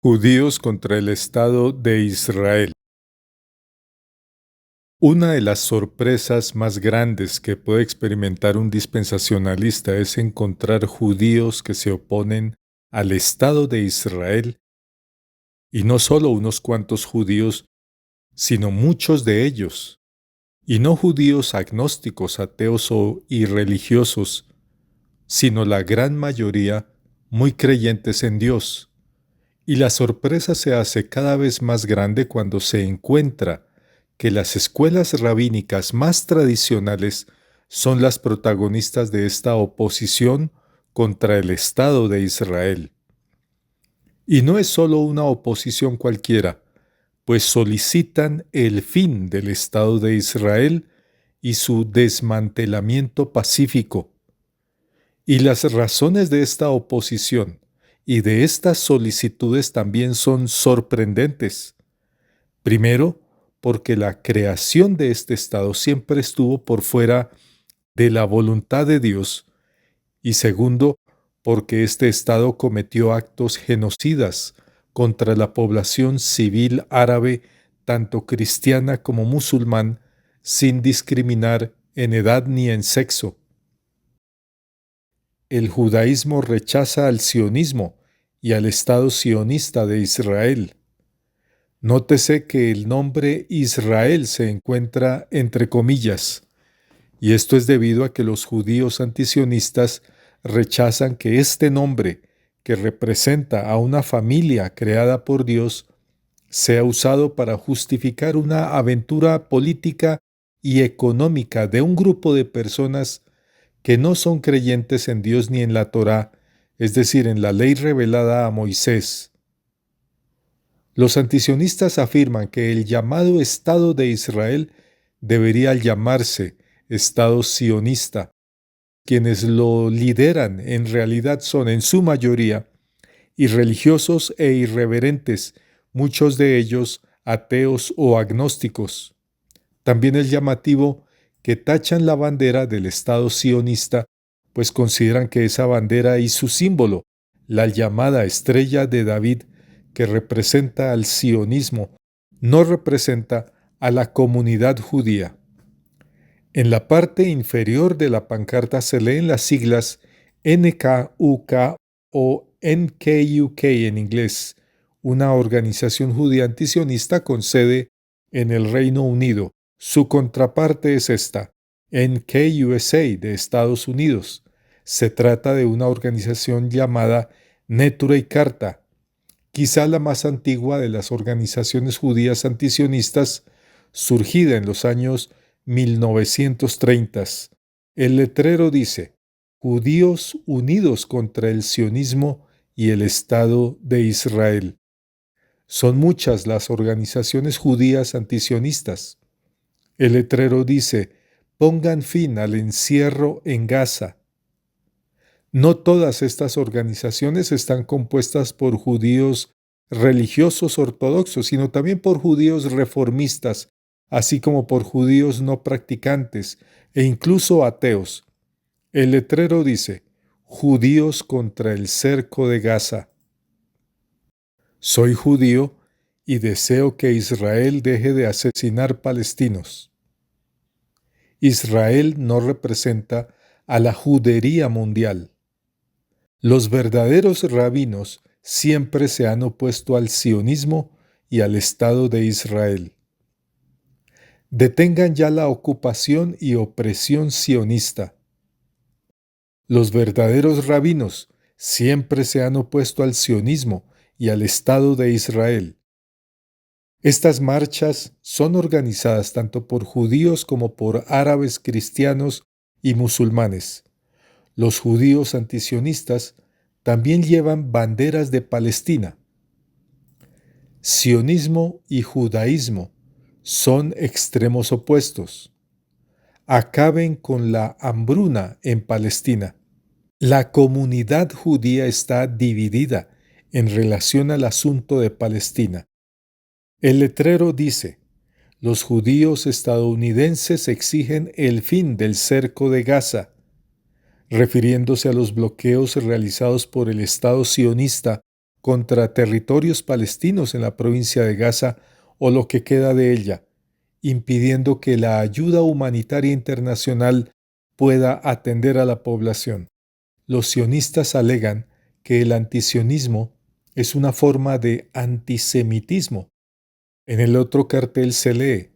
Judíos contra el Estado de Israel. Una de las sorpresas más grandes que puede experimentar un dispensacionalista es encontrar judíos que se oponen al Estado de Israel, y no solo unos cuantos judíos, sino muchos de ellos, y no judíos agnósticos, ateos o irreligiosos, sino la gran mayoría muy creyentes en Dios. Y la sorpresa se hace cada vez más grande cuando se encuentra que las escuelas rabínicas más tradicionales son las protagonistas de esta oposición contra el Estado de Israel. Y no es solo una oposición cualquiera, pues solicitan el fin del Estado de Israel y su desmantelamiento pacífico. Y las razones de esta oposición y de estas solicitudes también son sorprendentes. Primero, porque la creación de este Estado siempre estuvo por fuera de la voluntad de Dios, y segundo, porque este Estado cometió actos genocidas contra la población civil árabe, tanto cristiana como musulmán, sin discriminar en edad ni en sexo. El judaísmo rechaza al sionismo y al Estado sionista de Israel. Nótese que el nombre Israel se encuentra entre comillas, y esto es debido a que los judíos antisionistas rechazan que este nombre, que representa a una familia creada por Dios, sea usado para justificar una aventura política y económica de un grupo de personas que no son creyentes en Dios ni en la Torá, es decir, en la ley revelada a Moisés. Los antisionistas afirman que el llamado Estado de Israel debería llamarse Estado sionista. Quienes lo lideran en realidad son en su mayoría irreligiosos e irreverentes, muchos de ellos ateos o agnósticos. También es llamativo que tachan la bandera del Estado sionista, pues consideran que esa bandera y su símbolo, la llamada estrella de David, que representa al sionismo, no representa a la comunidad judía. En la parte inferior de la pancarta se leen las siglas NKUK o NKUK en inglés, una organización judía antisionista con sede en el Reino Unido. Su contraparte es esta, NKUSA de Estados Unidos. Se trata de una organización llamada Neturei Karta, quizá la más antigua de las organizaciones judías antisionistas, surgida en los años 1930. El letrero dice: Judíos unidos contra el sionismo y el Estado de Israel. Son muchas las organizaciones judías antisionistas. El letrero dice: pongan fin al encierro en Gaza. No todas estas organizaciones están compuestas por judíos religiosos ortodoxos, sino también por judíos reformistas, así como por judíos no practicantes e incluso ateos. El letrero dice: Judíos contra el cerco de Gaza. Soy judío y deseo que Israel deje de asesinar palestinos. Israel no representa a la judería mundial. Los verdaderos rabinos siempre se han opuesto al sionismo y al Estado de Israel. Detengan ya la ocupación y opresión sionista. Los verdaderos rabinos siempre se han opuesto al sionismo y al Estado de Israel. Estas marchas son organizadas tanto por judíos como por árabes, cristianos y musulmanes. Los judíos antisionistas también llevan banderas de Palestina. Sionismo y judaísmo son extremos opuestos. Acaben con la hambruna en Palestina. La comunidad judía está dividida en relación al asunto de Palestina. El letrero dice: los judíos estadounidenses exigen el fin del cerco de Gaza, refiriéndose a los bloqueos realizados por el Estado sionista contra territorios palestinos en la provincia de Gaza o lo que queda de ella, impidiendo que la ayuda humanitaria internacional pueda atender a la población. Los sionistas alegan que el antisionismo es una forma de antisemitismo. En el otro cartel se lee: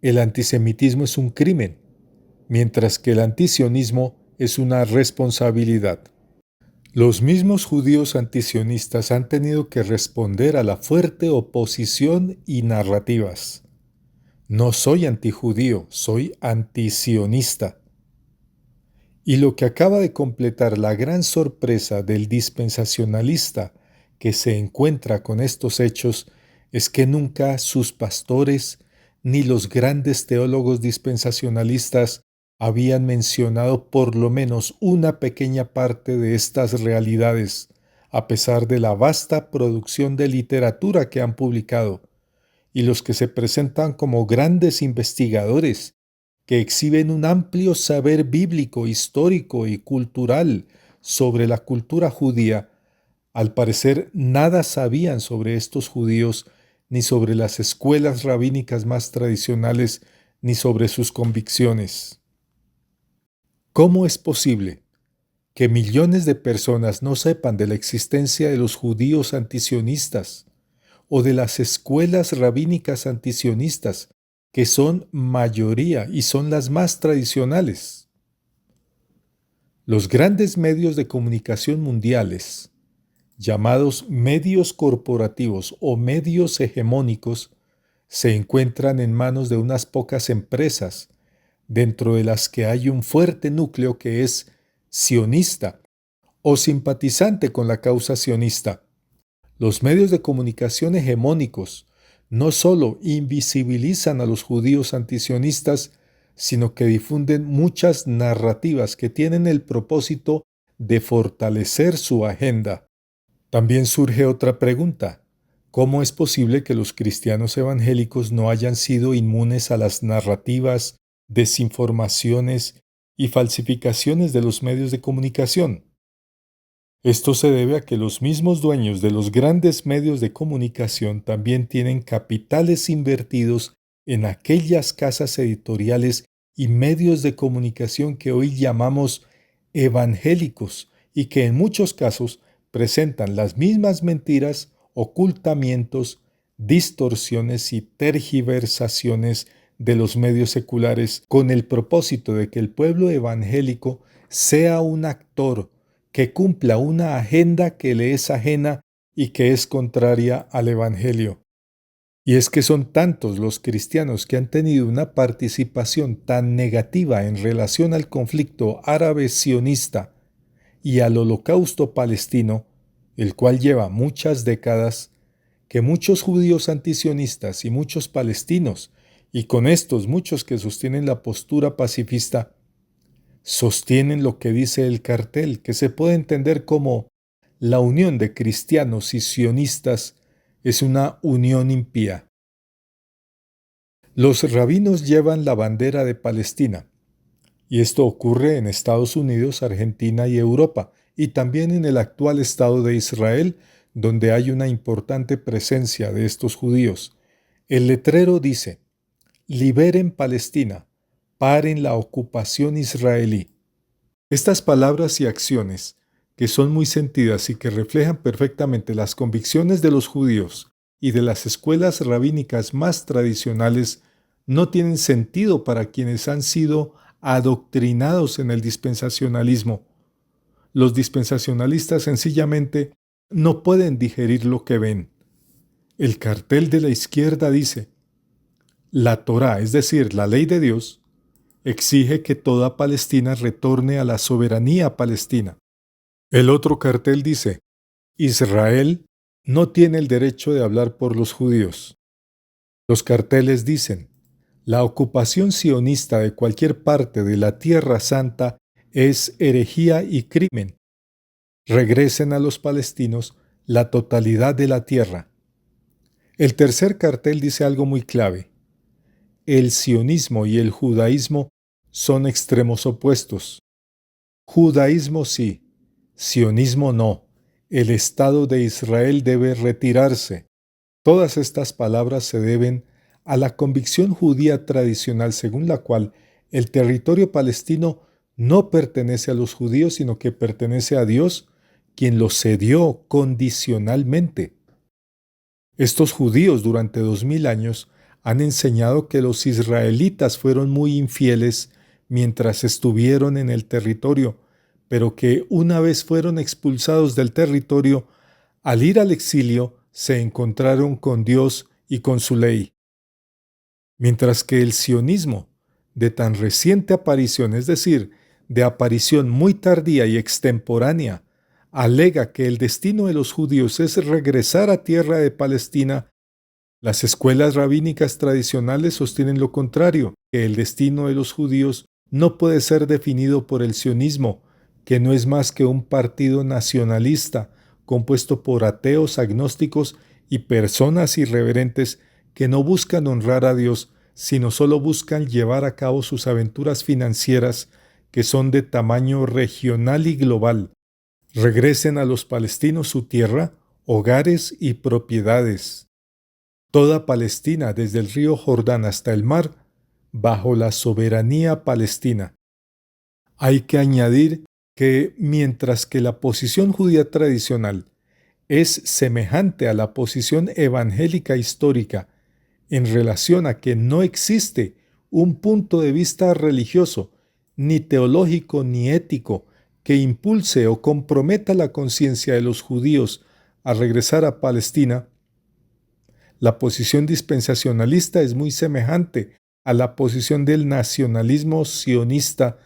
el antisemitismo es un crimen, mientras que el antisionismo es una responsabilidad. Los mismos judíos antisionistas han tenido que responder a la fuerte oposición y narrativas. No soy antijudío, soy antisionista. Y lo que acaba de completar la gran sorpresa del dispensacionalista que se encuentra con estos hechos es que nunca sus pastores ni los grandes teólogos dispensacionalistas habían mencionado por lo menos una pequeña parte de estas realidades, a pesar de la vasta producción de literatura que han publicado, y los que se presentan como grandes investigadores que exhiben un amplio saber bíblico, histórico y cultural sobre la cultura judía, al parecer nada sabían sobre estos judíos, ni sobre las escuelas rabínicas más tradicionales, ni sobre sus convicciones. ¿Cómo es posible que millones de personas no sepan de la existencia de los judíos antisionistas o de las escuelas rabínicas antisionistas, que son mayoría y son las más tradicionales? Los grandes medios de comunicación mundiales, llamados medios corporativos o medios hegemónicos, se encuentran en manos de unas pocas empresas, dentro de las que hay un fuerte núcleo que es sionista o simpatizante con la causa sionista. Los medios de comunicación hegemónicos no solo invisibilizan a los judíos antisionistas, sino que difunden muchas narrativas que tienen el propósito de fortalecer su agenda. También surge otra pregunta: ¿cómo es posible que los cristianos evangélicos no hayan sido inmunes a las narrativas, desinformaciones y falsificaciones de los medios de comunicación? Esto se debe a que los mismos dueños de los grandes medios de comunicación también tienen capitales invertidos en aquellas casas editoriales y medios de comunicación que hoy llamamos evangélicos y que en muchos casos presentan las mismas mentiras, ocultamientos, distorsiones y tergiversaciones de los medios seculares con el propósito de que el pueblo evangélico sea un actor que cumpla una agenda que le es ajena y que es contraria al Evangelio. Y es que son tantos los cristianos que han tenido una participación tan negativa en relación al conflicto árabe-sionista y al holocausto palestino, el cual lleva muchas décadas, que muchos judíos antisionistas y muchos palestinos, y con estos muchos que sostienen la postura pacifista, sostienen lo que dice el cartel, que se puede entender como la unión de cristianos y sionistas es una unión impía. Los rabinos llevan la bandera de Palestina, y esto ocurre en Estados Unidos, Argentina y Europa, y también en el actual Estado de Israel, donde hay una importante presencia de estos judíos. El letrero dice: liberen Palestina, paren la ocupación israelí. Estas palabras y acciones, que son muy sentidas y que reflejan perfectamente las convicciones de los judíos y de las escuelas rabínicas más tradicionales, no tienen sentido para quienes han sido adoctrinados en el dispensacionalismo. Los dispensacionalistas sencillamente no pueden digerir lo que ven. El cartel de la izquierda dice: la Torá, es decir, la ley de Dios, exige que toda Palestina retorne a la soberanía palestina. El otro cartel dice: Israel no tiene el derecho de hablar por los judíos. Los carteles dicen: la ocupación sionista de cualquier parte de la Tierra Santa es herejía y crimen. Regresen a los palestinos la totalidad de la tierra. El tercer cartel dice algo muy clave: el sionismo y el judaísmo son extremos opuestos. Judaísmo sí, sionismo no. el Estado de Israel debe retirarse. Todas estas palabras se deben a la convicción judía tradicional según la cual el territorio palestino no pertenece a los judíos, sino que pertenece a Dios, quien lo cedió condicionalmente. Estos judíos durante 2000 años han enseñado que los israelitas fueron muy infieles mientras estuvieron en el territorio, pero que una vez fueron expulsados del territorio, al ir al exilio se encontraron con Dios y con su ley. Mientras que el sionismo, de tan reciente aparición, es decir, de aparición muy tardía y extemporánea, alega que el destino de los judíos es regresar a tierra de Palestina, las escuelas rabínicas tradicionales sostienen lo contrario, que el destino de los judíos no puede ser definido por el sionismo, que no es más que un partido nacionalista compuesto por ateos, agnósticos y personas irreverentes que no buscan honrar a Dios, sino solo buscan llevar a cabo sus aventuras financieras que son de tamaño regional y global. Regresen a los palestinos su tierra, hogares y propiedades. Toda Palestina, desde el río Jordán hasta el mar, bajo la soberanía palestina. Hay que añadir que mientras que la posición judía tradicional es semejante a la posición evangélica histórica en relación a que no existe un punto de vista religioso, ni teológico ni ético, que impulse o comprometa la conciencia de los judíos a regresar a Palestina, la posición dispensacionalista es muy semejante a la posición del nacionalismo sionista,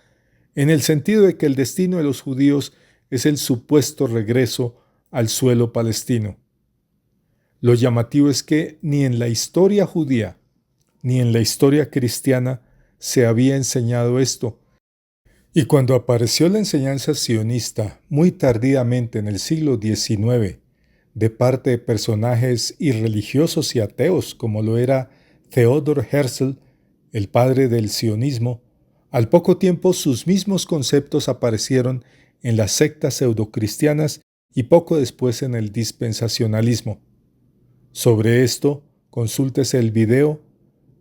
en el sentido de que el destino de los judíos es el supuesto regreso al suelo palestino. Lo llamativo es que ni en la historia judía ni en la historia cristiana se había enseñado esto. Y cuando apareció la enseñanza sionista muy tardíamente en el siglo XIX, de parte de personajes irreligiosos y ateos como lo era Theodor Herzl, el padre del sionismo, al poco tiempo sus mismos conceptos aparecieron en las sectas pseudocristianas y poco después en el dispensacionalismo. Sobre esto, consúltese el video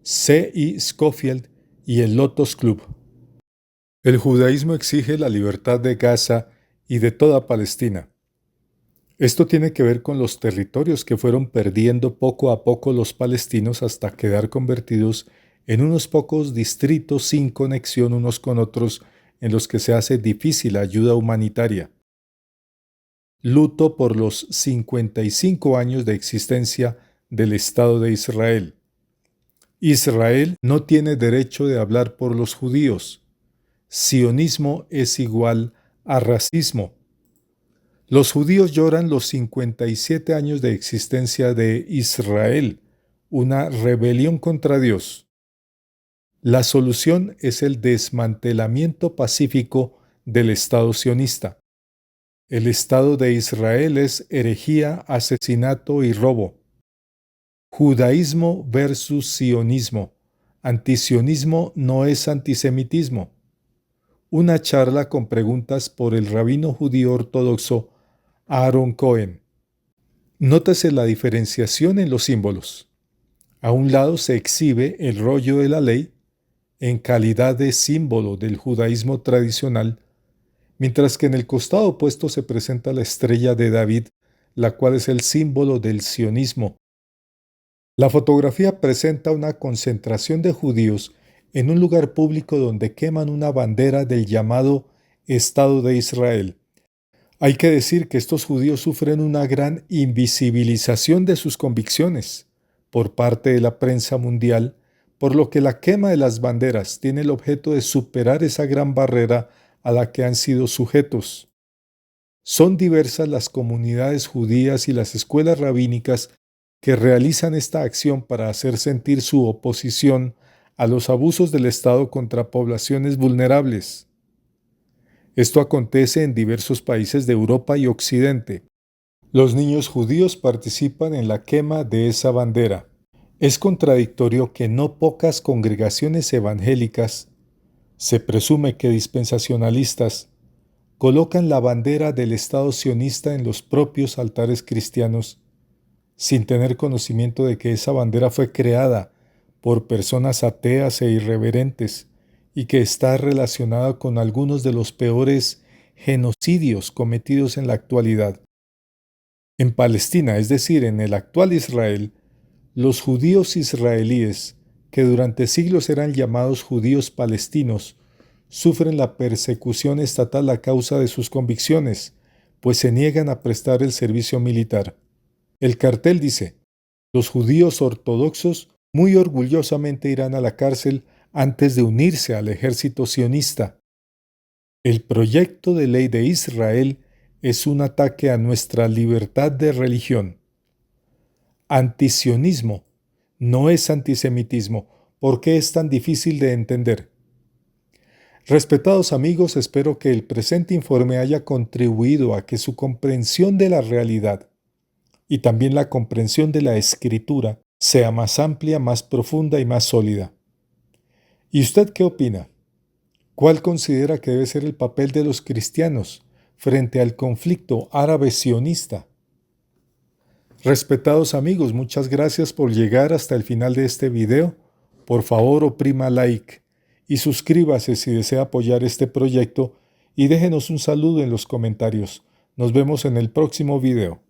C. E. Scofield y el Lotos Club. El judaísmo exige la libertad de Gaza y de toda Palestina. Esto tiene que ver con los territorios que fueron perdiendo poco a poco los palestinos hasta quedar convertidos en unos pocos distritos sin conexión unos con otros en los que se hace difícil la ayuda humanitaria. Luto por los 55 años de existencia del Estado de Israel. Israel no tiene derecho de hablar por los judíos. Sionismo es igual a racismo. Los judíos lloran los 57 años de existencia de Israel, una rebelión contra Dios. La solución es el desmantelamiento pacífico del Estado sionista. El Estado de Israel es herejía, asesinato y robo. Judaísmo versus sionismo. Antisionismo no es antisemitismo. Una charla con preguntas por el rabino judío ortodoxo Aaron Cohen. Nótese la diferenciación en los símbolos. A un lado se exhibe el rollo de la ley en calidad de símbolo del judaísmo tradicional, mientras que en el costado opuesto se presenta la estrella de David, la cual es el símbolo del sionismo. La fotografía presenta una concentración de judíos en un lugar público donde queman una bandera del llamado Estado de Israel. Hay que decir que estos judíos sufren una gran invisibilización de sus convicciones por parte de la prensa mundial, por lo que la quema de las banderas tiene el objeto de superar esa gran barrera a la que han sido sujetos. Son diversas las comunidades judías y las escuelas rabínicas que realizan esta acción para hacer sentir su oposición a los abusos del Estado contra poblaciones vulnerables. Esto acontece en diversos países de Europa y Occidente. Los niños judíos participan en la quema de esa bandera. Es contradictorio que no pocas congregaciones evangélicas, se presume que dispensacionalistas, colocan la bandera del Estado sionista en los propios altares cristianos, sin tener conocimiento de que esa bandera fue creada por personas ateas e irreverentes y que está relacionada con algunos de los peores genocidios cometidos en la actualidad. En Palestina, es decir, en el actual Israel, los judíos israelíes, que durante siglos eran llamados judíos palestinos, sufren la persecución estatal a causa de sus convicciones, pues se niegan a prestar el servicio militar. El cartel dice: los judíos ortodoxos muy orgullosamente irán a la cárcel antes de unirse al ejército sionista. El proyecto de ley de Israel es un ataque a nuestra libertad de religión. Antisionismo no es antisemitismo. ¿Por qué es tan difícil de entender? Respetados amigos, espero que el presente informe haya contribuido a que su comprensión de la realidad y también la comprensión de la Escritura sea más amplia, más profunda y más sólida. ¿Y usted qué opina? ¿Cuál considera que debe ser el papel de los cristianos frente al conflicto árabe-sionista? Respetados amigos, muchas gracias por llegar hasta el final de este video. Por favor, oprima like y suscríbase si desea apoyar este proyecto y déjenos un saludo en los comentarios. Nos vemos en el próximo video.